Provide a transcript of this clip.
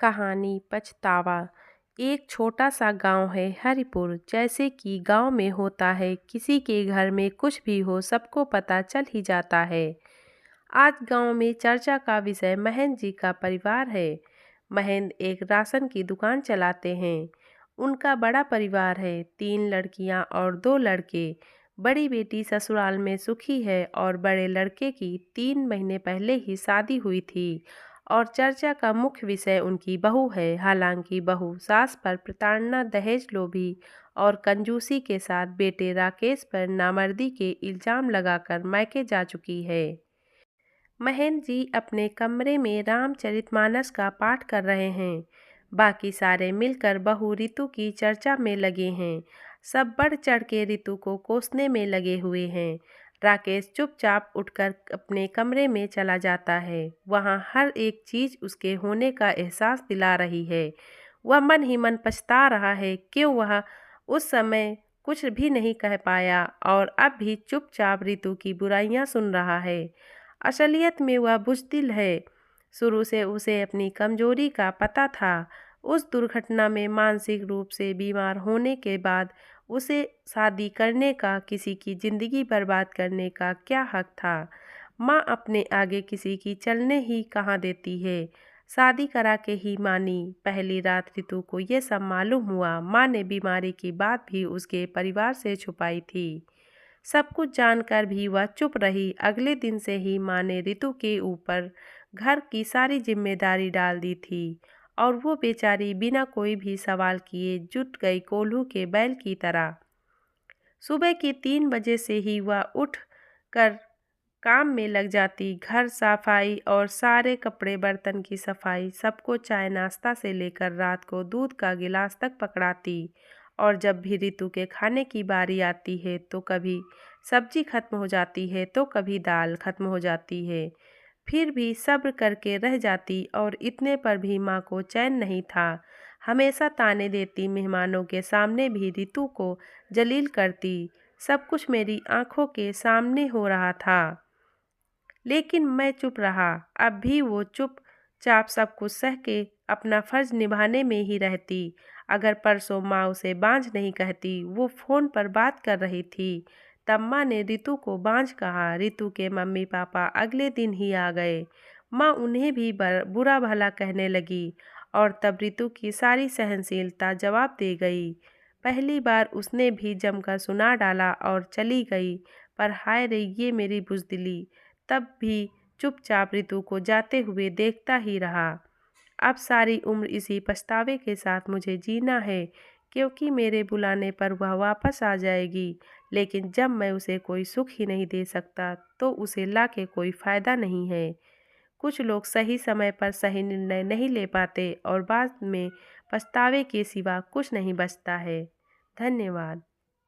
कहानी पछतावा। एक छोटा सा गांव है हरिपुर। जैसे कि गांव में होता है, किसी के घर में कुछ भी हो सबको पता चल ही जाता है। आज गांव में चर्चा का विषय महेंद्र जी का परिवार है। महेंद्र एक राशन की दुकान चलाते हैं। उनका बड़ा परिवार है, 3 लड़कियां और 2 लड़के। बड़ी बेटी ससुराल में सुखी है और बड़े लड़के की 3 महीने पहले ही शादी हुई थी और चर्चा का मुख्य विषय उनकी बहू है। हालांकि बहू सास पर प्रताड़ना, दहेज लोभी और कंजूसी के साथ बेटे राकेश पर नामर्दी के इल्जाम लगाकर मायके जा चुकी है। महेंद्र जी अपने कमरे में रामचरितमानस का पाठ कर रहे हैं। बाकी सारे मिलकर बहू रितु की चर्चा में लगे हैं। सब बढ़ चढ़ के रितु को कोसने में लगे हुए हैं। राकेश चुपचाप उठकर अपने कमरे में चला जाता है। वहाँ हर एक चीज़ उसके होने का एहसास दिला रही है। वह मन ही मन पछता रहा है क्यों वह उस समय कुछ भी नहीं कह पाया और अब भी चुपचाप रितु की बुराइयां सुन रहा है। असलियत में वह बुज़दिल है। शुरू से उसे अपनी कमजोरी का पता था। उस दुर्घटना में मानसिक रूप से बीमार होने के बाद उसे शादी करने का, किसी की ज़िंदगी बर्बाद करने का क्या हक था। माँ अपने आगे किसी की चलने ही कहाँ देती है। शादी करा के ही मानी। पहली रात रितु को ये सब मालूम हुआ। माँ ने बीमारी की बात भी उसके परिवार से छुपाई थी। सब कुछ जानकर भी वह चुप रही। अगले दिन से ही माँ ने रितु के ऊपर घर की सारी जिम्मेदारी डाल दी थी और वो बेचारी बिना कोई भी सवाल किए जुट गई कोल्हू के बैल की तरह। सुबह के 3 बजे से ही वह उठ कर काम में लग जाती। घर सफाई और सारे कपड़े बर्तन की सफाई, सबको चाय नाश्ता से लेकर रात को दूध का गिलास तक पकड़ाती। और जब भी रितु के खाने की बारी आती है तो कभी सब्जी खत्म हो जाती है तो कभी दाल खत्म हो जाती है। फिर भी सब्र करके रह जाती और इतने पर भी माँ को चैन नहीं था। हमेशा ताने देती, मेहमानों के सामने भी रितु को जलील करती। सब कुछ मेरी आंखों के सामने हो रहा था, लेकिन मैं चुप रहा। अब भी वो चुपचाप सब कुछ सह के अपना फर्ज निभाने में ही रहती। अगर परसों माँ उसे बांझ नहीं कहती। वो फ़ोन पर बात कर रही थी, तब माँ ने रितु को बांझ कहा। रितु के मम्मी पापा अगले दिन ही आ गए। माँ उन्हें भी बुरा भला कहने लगी और तब रितु की सारी सहनशीलता जवाब दे गई। पहली बार उसने भी जमकर सुना डाला और चली गई। पर हाय रे ये मेरी बुज़दिली। तब भी चुपचाप रितु को जाते हुए देखता ही रहा। अब सारी उम्र इसी पछतावे के साथ मुझे जीना है, क्योंकि मेरे बुलाने पर वह वापस आ जाएगी। लेकिन जब मैं उसे कोई सुख ही नहीं दे सकता तो उसे लाके कोई फ़ायदा नहीं है। कुछ लोग सही समय पर सही निर्णय नहीं ले पाते और बाद में पछतावे के सिवा कुछ नहीं बचता है। धन्यवाद।